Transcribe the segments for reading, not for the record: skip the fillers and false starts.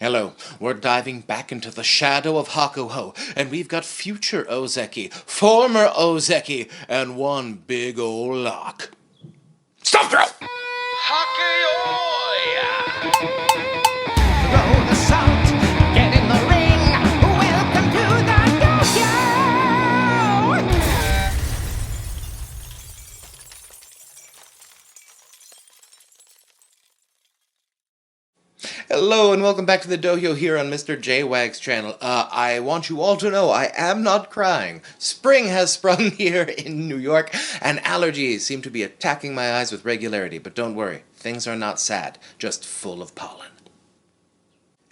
Hello, we're diving back into the Shadow of Hakuho, and we've got future Ozeki, former Ozeki, and one big ol' lock. Stop throw! Hakuho! Throw the salt, get in the ring. Welcome to the Dohyo! Hello and welcome back to the Dohyo here on Mr. J-Wag's channel. I want you all to know I am not crying. Spring has sprung here in New York, and allergies seem to be attacking my eyes with regularity. But don't worry, things are not sad, just full of pollen.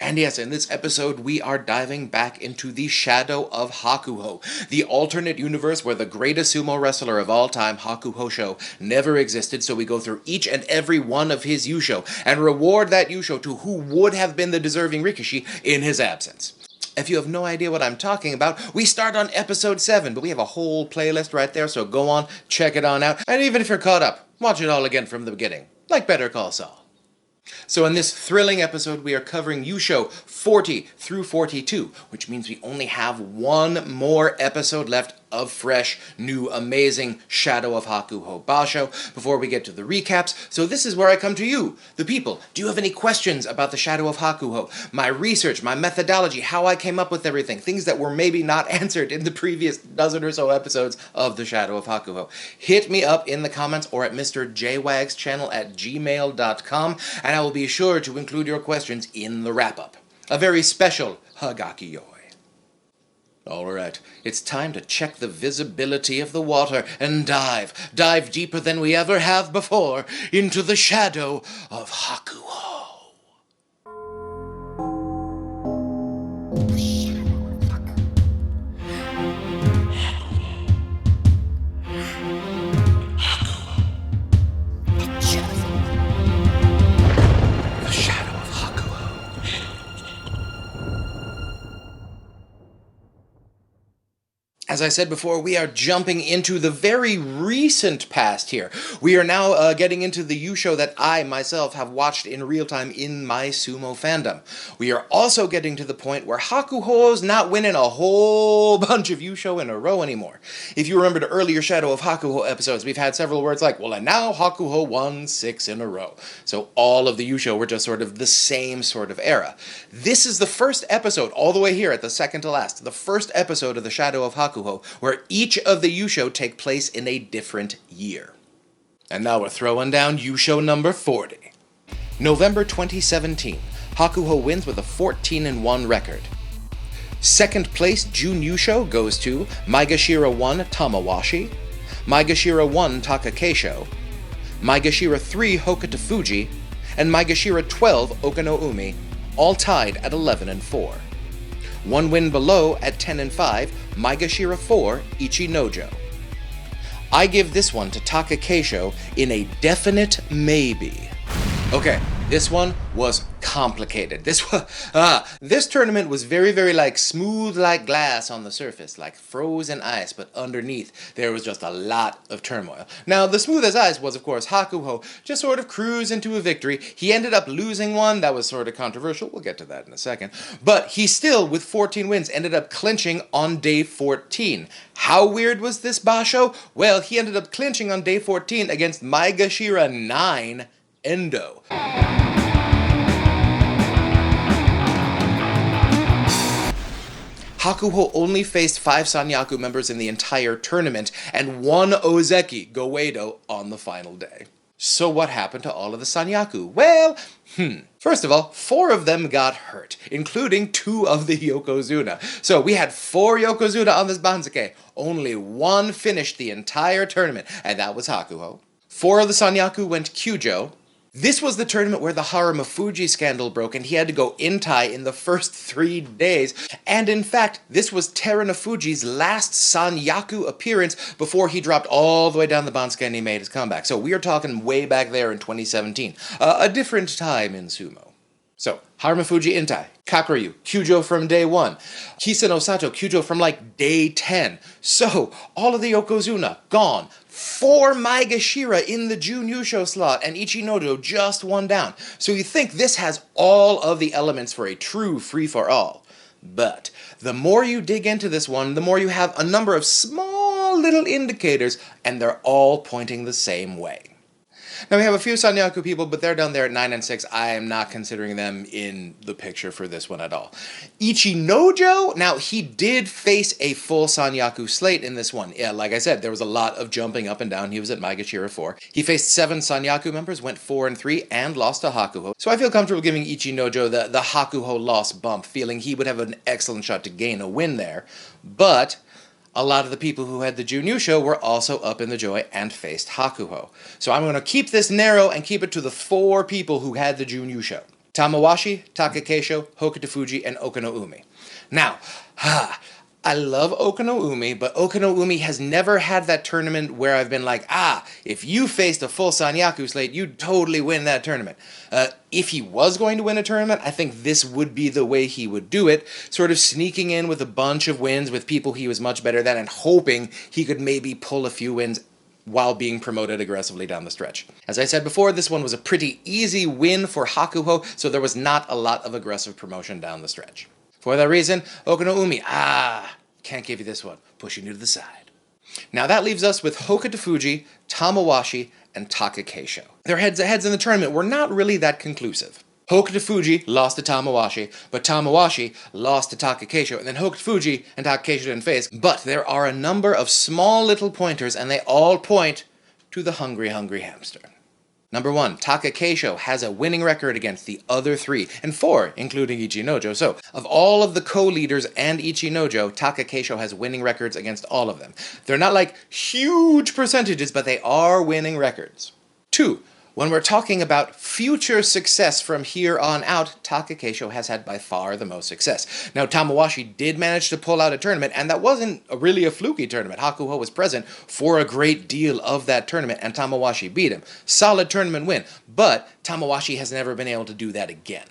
And yes, in this episode, we are diving back into the Shadow of Hakuho, the alternate universe where the greatest sumo wrestler of all time, Hakuho, never existed, so we go through each and every one of his Yusho, and reward that Yusho to who would have been the deserving Rikishi in his absence. If you have no idea what I'm talking about, we start on episode 7, but we have a whole playlist right there, so go on, check it on out, and even if you're caught up, watch it all again from the beginning, like Better Call Saul. So in this thrilling episode, we are covering Yusho 40 through 42, which means we only have one more episode left of fresh, new, amazing Shadow of Hakuho basho before we get to the recaps. So this is where I come to you, the people. Do you have any questions about the Shadow of Hakuho? My research, my methodology, how I came up with everything, things that were maybe not answered in the previous dozen or so episodes of the Shadow of Hakuho. Hit me up in the comments or at Mr. J-Wag's channel at gmail.com, and I will be sure to include your questions in the wrap-up. A very special Hagakiyoi. Alright, it's time to check the visibility of the water and dive deeper than we ever have before, into the Shadow of Hakuho. As I said before, we are jumping into the very recent past here. We are now getting into the Yusho that I, myself, have watched in real time in my sumo fandom. We are also getting to the point where Hakuho's not winning a whole bunch of Yusho in a row anymore. If you remember the earlier Shadow of Hakuho episodes, we've had several words like, well, and now Hakuho won 6 in a row. So all of the Yusho were just sort of the same sort of era. This is the first episode, all the way here at the second to last, the first episode of the Shadow of Hakuho, where each of the Yusho take place in a different year. And now we're throwing down Yusho number 40. November 2017, Hakuho wins with a 14-1 record. Second place Jun Yusho goes to Maegashira 1 Tamawashi, Maegashira 1 Takakeisho, Maegashira 3 Hokuto Fuji, and Maegashira 12 Okanoumi, all tied at 11-4. One win below at 10-5, Maegashira 4 Ichinojo. I give this one to Takakeisho in a definite maybe. Okay, this one was complicated. This tournament was very, very like smooth like glass on the surface, like frozen ice, but underneath there was just a lot of turmoil. Now, the smooth as ice was, of course, Hakuho just sort of cruised into a victory. He ended up losing one that was sort of controversial. We'll get to that in a second. But he still, with 14 wins, ended up clinching on day 14. How weird was this basho? Well, he ended up clinching on day 14 against Maegashira 9 Endo. Hakuho only faced 5 Sanyaku members in the entire tournament, and 1 Ozeki, Goeido, on the final day. So what happened to all of the Sanyaku? Well, first of all, 4 of them got hurt, including 2 of the Yokozuna. So we had 4 Yokozuna on this Banzuke. Only 1 finished the entire tournament, and that was Hakuho. 4 of the Sanyaku went Kyujo. This was the tournament where the Haramafuji scandal broke, and he had to go intai in the first 3 days. And in fact, this was Terunofuji's last Sanyaku appearance before he dropped all the way down the Banzuke and he made his comeback. So we are talking way back there in 2017. A different time in sumo. So, Haramafuji intai. Kakuryu, Kyujo from day 1. Hisano Sato, Kyujo from like day 10. So, all of the Yokozuna, gone. 4 Maegashira in the Jun Yusho slot, and Ichinojo just 1 down. So you think this has all of the elements for a true free-for-all. But the more you dig into this one, the more you have a number of small little indicators, and they're all pointing the same way. Now we have a few Sanyaku people, but they're down there at 9 and 6. I am not considering them in the picture for this one at all. Ichinojo, now he did face a full Sanyaku slate in this one. Yeah, like I said, there was a lot of jumping up and down. He was at Maegashira 4. He faced 7 Sanyaku members, went 4 and 3, and lost to Hakuho. So I feel comfortable giving Ichinojo the Hakuho loss bump, feeling he would have an excellent shot to gain a win there. But a lot of the people who had the Jun Yusho were also up in the Joy and faced Hakuho. So I'm going to keep this narrow and keep it to the 4 people who had the Jun Yusho. Tamawashi, Takakeisho, Hokutofuji, and Okanoumi. Now, I love Okanoumi, but Okanoumi has never had that tournament where I've been like, if you faced a full Sanyaku slate, you'd totally win that tournament. If he was going to win a tournament, I think this would be the way he would do it, sort of sneaking in with a bunch of wins with people he was much better than and hoping he could maybe pull a few wins while being promoted aggressively down the stretch. As I said before, this one was a pretty easy win for Hakuho, so there was not a lot of aggressive promotion down the stretch. For that reason, Okanoumi, can't give you this one, pushing you to the side. Now that leaves us with Hokutofuji, Tamawashi, and Takakeisho. Their heads-to-heads in the tournament were not really that conclusive. Hokutofuji lost to Tamawashi, but Tamawashi lost to Takakeisho, and then Hokutofuji and Takakeisho didn't face. But there are a number of small little pointers, and they all point to the hungry, hungry hamster. Number 1, Takakeisho has a winning record against the other 3, and 4, including Ichinojo. So, of all of the co-leaders and Ichinojo, Takakeisho has winning records against all of them. They're not like huge percentages, but they are winning records. 2, when we're talking about future success from here on out, Takakeisho has had by far the most success. Now, Tamawashi did manage to pull out a tournament, and that wasn't really a fluky tournament. Hakuho was present for a great deal of that tournament, and Tamawashi beat him. Solid tournament win, but Tamawashi has never been able to do that again.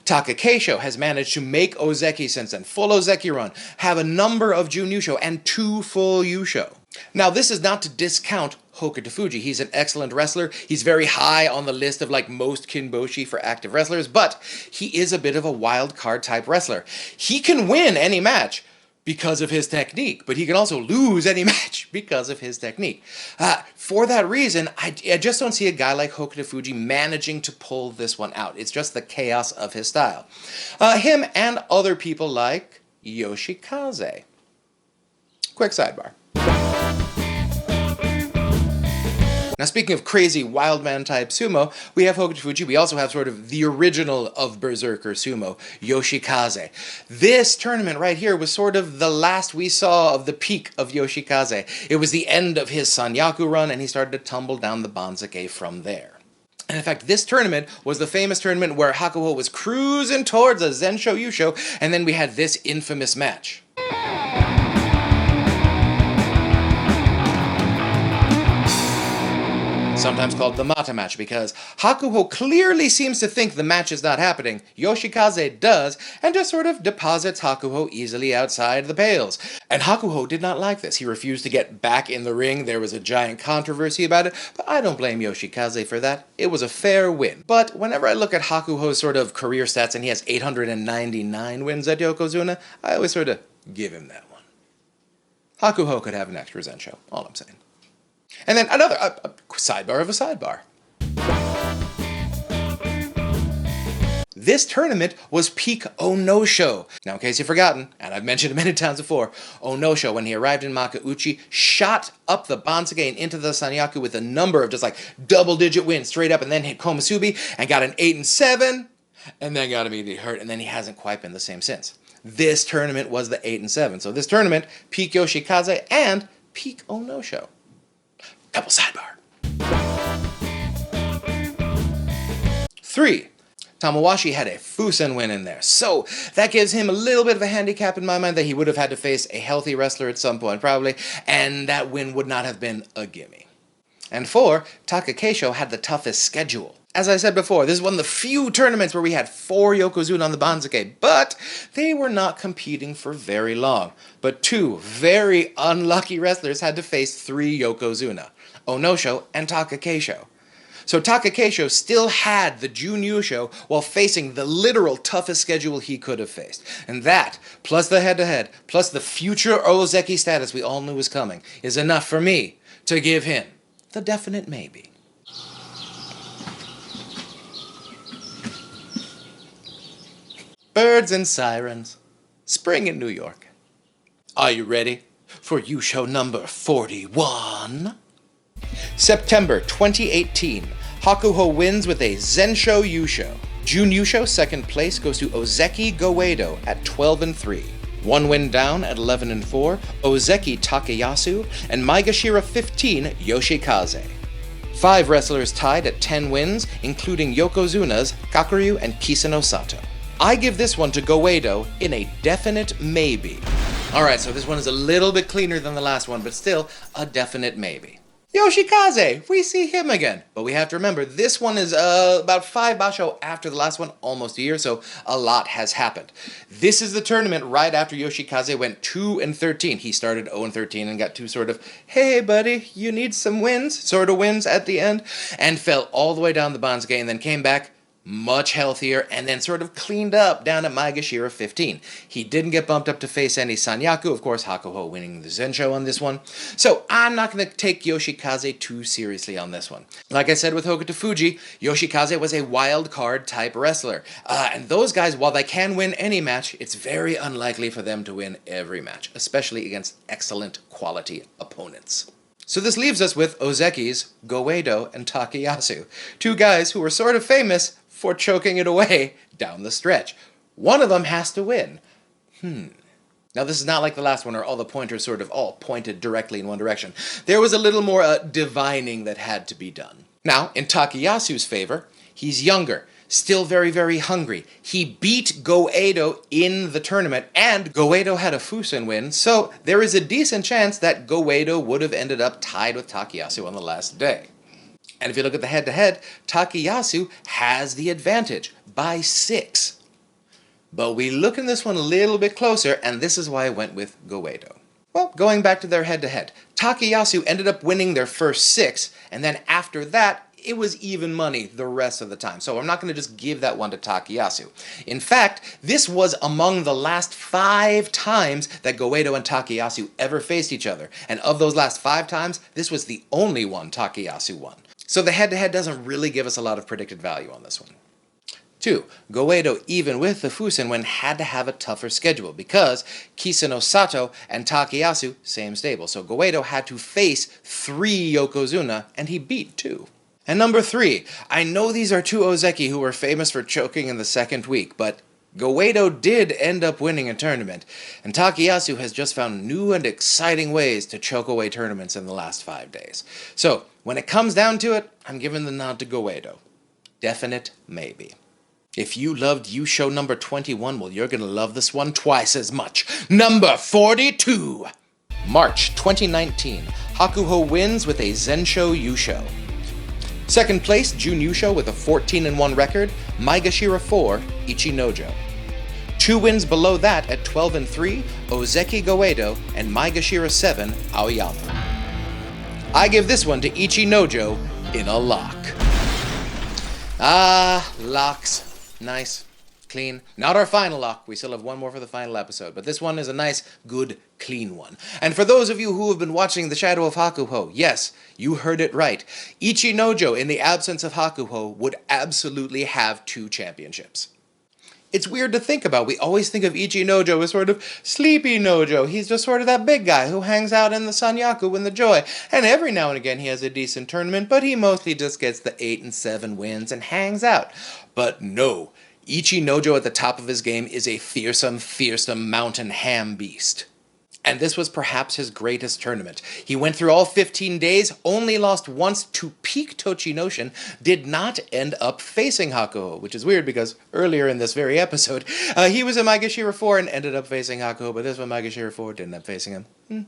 Takakeisho has managed to make Ozeki since then, full Ozeki run, have a number of Jun Yusho, and 2 full Yusho. Now, this is not to discount Hokutofuji. He's an excellent wrestler. He's very high on the list of like most kinboshi for active wrestlers, but he is a bit of a wild card type wrestler. He can win any match because of his technique, but he can also lose any match because of his technique. For that reason, I just don't see a guy like Hokutofuji managing to pull this one out. It's just the chaos of his style. Him and other people like Yoshikaze. Quick sidebar. Now, speaking of crazy wildman type sumo, we have Hokutofuji. We also have sort of the original of Berserker sumo, Yoshikaze. This tournament right here was sort of the last we saw of the peak of Yoshikaze. It was the end of his Sanyaku run, and he started to tumble down the Banzake from there. And in fact, this tournament was the famous tournament where Hakuho was cruising towards a Zensho Yusho, and then we had this infamous match. Sometimes called the Mata match, because Hakuho clearly seems to think the match is not happening. Yoshikaze does, and just sort of deposits Hakuho easily outside the pales. And Hakuho did not like this. He refused to get back in the ring. There was a giant controversy about it, but I don't blame Yoshikaze for that. It was a fair win. But whenever I look at Hakuho's sort of career stats, and he has 899 wins at Yokozuna, I always sort of give him that one. Hakuho could have an extra Zensho, all I'm saying. And then another a sidebar of a sidebar. This tournament was peak Onosho. Now, in case you've forgotten, and I've mentioned it many times before, Onosho, when he arrived in Makauchi, shot up the Banzake and into the Sanyaku with a number of just like double-digit wins straight up, and then hit Komusubi and got an 8 and 7, and then got immediately hurt, and then he hasn't quite been the same since. This tournament was the 8 and 7. So this tournament, peak Yoshikaze and peak Onosho. Double sidebar. 3. Tamawashi had a Fusen win in there, so that gives him a little bit of a handicap in my mind that he would have had to face a healthy wrestler at some point, probably, and that win would not have been a gimme. And 4, Takakeisho had the toughest schedule. As I said before, this is one of the few tournaments where we had 4 Yokozuna on the Banzuke, but they were not competing for very long. But 2 very unlucky wrestlers had to face 3 Yokozuna, Onosho and Takakeisho. So Takakeisho still had the Jun Yusho while facing the literal toughest schedule he could have faced. And that, plus the head-to-head, plus the future Ozeki status we all knew was coming, is enough for me to give him the definite maybe. Birds and sirens. Spring in New York. Are you ready for Yusho number 41? September 2018. Hakuho wins with a Zensho Yusho. Jun Yusho second place goes to Ozeki Goeido at 12-3. 1 win down at 11-4, Ozeki Takayasu, and Maegashira 15, Yoshikaze. 5 wrestlers tied at 10 wins, including Yokozuna's Kakuryu and Kisano Sato. I give this one to Goeido in a definite maybe. Alright, so this one is a little bit cleaner than the last one, but still a definite maybe. Yoshikaze, we see him again. But we have to remember, this one is about 5 basho after the last one, almost a year, so a lot has happened. This is the tournament right after Yoshikaze went 2-13. He started 0-13 and got 2 sort of, hey buddy, you need some wins, sort of wins at the end, and fell all the way down the Banzuke and then came back much healthier, and then sort of cleaned up down at Maegashira 15. He didn't get bumped up to face any Sanyaku, of course, Hakuho winning the Zensho on this one. So I'm not going to take Yoshikaze too seriously on this one. Like I said with Hokuto Fuji, Yoshikaze was a wild card type wrestler. And those guys, while they can win any match, it's very unlikely for them to win every match, especially against excellent quality opponents. So this leaves us with Ozeki's Goeido and Takayasu, 2 guys who were sort of famous for choking it away down the stretch. One of them has to win. Now this is not like the last one where all the pointers sort of all pointed directly in one direction. There was a little more divining that had to be done. Now, in Takayasu's favor, he's younger, still very, very hungry. He beat Goeido in the tournament, and Goeido had a Fusen win, so there is a decent chance that Goeido would have ended up tied with Takayasu on the last day. And if you look at the head-to-head, Takayasu has the advantage by 6. But we look in this one a little bit closer, and this is why I went with Goeido. Well, going back to their head-to-head, Takayasu ended up winning their first 6, and then after that, it was even money the rest of the time. So I'm not going to just give that one to Takayasu. In fact, this was among the last 5 times that Goeido and Takayasu ever faced each other. And of those last 5 times, this was the only one Takayasu won. So the head-to-head doesn't really give us a lot of predicted value on this one. 2. Goeido, even with the Fusen win, had to have a tougher schedule because Kisano Sato and Takayasu, same stable. So Goeido had to face 3 Yokozuna, and he beat 2. And number 3, I know these are 2 Ozeki who were famous for choking in the second week, but Goeido did end up winning a tournament, and Takayasu has just found new and exciting ways to choke away tournaments in the last 5 days. So, when it comes down to it, I'm giving the nod to Goeido. Definite maybe. If you loved Yusho number 21, well, you're going to love this one twice as much. Number 42! March 2019, Hakuho wins with a Zensho Yusho. Second place, Jun Yusho with a 14-1 record, Maegashira 4, Ichinojo. 2 wins below that at 12-3, Ozeki Goeido, and Maegashira 7, Aoyama. I give this one to Ichinojo in a lock. Locks. Nice. Clean. Not our final lock. We still have one more for the final episode, but this one is a nice, good, clean one. And for those of you who have been watching The Shadow of Hakuho, yes, you heard it right. Ichinojo, in the absence of Hakuho, would absolutely have 2 championships. It's weird to think about. We always think of Ichinojo as sort of Sleepy Nojo. He's just sort of that big guy who hangs out in the Sanyaku and the Joy. And every now and again he has a decent tournament, but he mostly just gets the 8 and 7 wins and hangs out. But no, Ichinojo at the top of his game is a fearsome, fearsome mountain ham beast. And this was perhaps his greatest tournament. He went through all 15 days, only lost once to peak Tochinoshin, did not end up facing Hakuho, which is weird because earlier in this very episode, he was in Maegashira 4 and ended up facing Hakuho, but this one Maegashira 4 didn't end up facing him.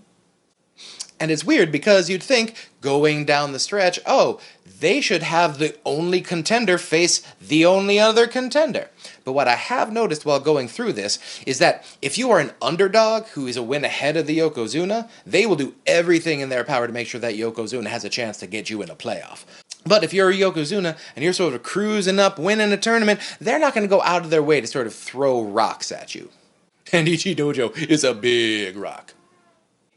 And it's weird because you'd think, going down the stretch, oh, they should have the only contender face the only other contender. But what I have noticed while going through this is that if you are an underdog who is a win ahead of the Yokozuna, they will do everything in their power to make sure that Yokozuna has a chance to get you in a playoff. But if you're a Yokozuna and you're sort of cruising up, winning a tournament, they're not going to go out of their way to sort of throw rocks at you. And Ichinojo is a big rock.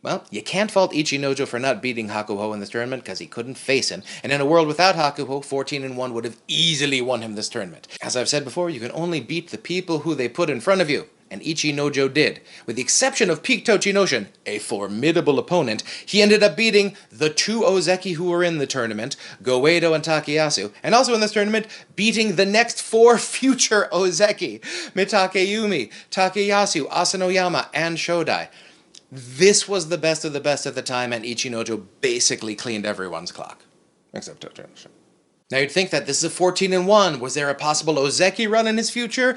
Well, you can't fault Ichinojo for not beating Hakuho in this tournament because he couldn't face him, and in a world without Hakuho, 14-1 would have easily won him this tournament. As I've said before, you can only beat the people who they put in front of you, and Ichinojo did. With the exception of Peak Tochinoshin, a formidable opponent, he ended up beating the two Ozeki who were in the tournament, Goeido and Takayasu, and also in this tournament, beating the next four future Ozeki, Mitakeyumi, Takayasu, Asanoyama, and Shodai. This was the best of the best at the time, and Ichinojo basically cleaned everyone's clock. Except Tochinoshin. Now you'd think that this is a 14-1. Was there a possible Ozeki run in his future?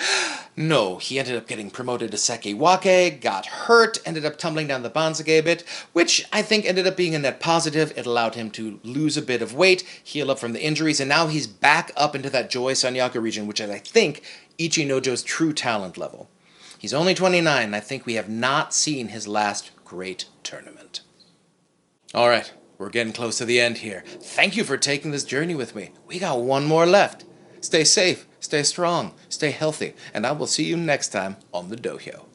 No, he ended up getting promoted to Sekiwake, got hurt, ended up tumbling down the Banzuke a bit, which I think ended up being a net positive. It allowed him to lose a bit of weight, heal up from the injuries, and now he's back up into that Joy Sanyaku region, which is, I think, Ichinojo's true talent level. He's only 29, and I think we have not seen his last great tournament. Alright, we're getting close to the end here. Thank you for taking this journey with me. We got one more left. Stay safe, stay strong, stay healthy, and I will see you next time on the Dohyo.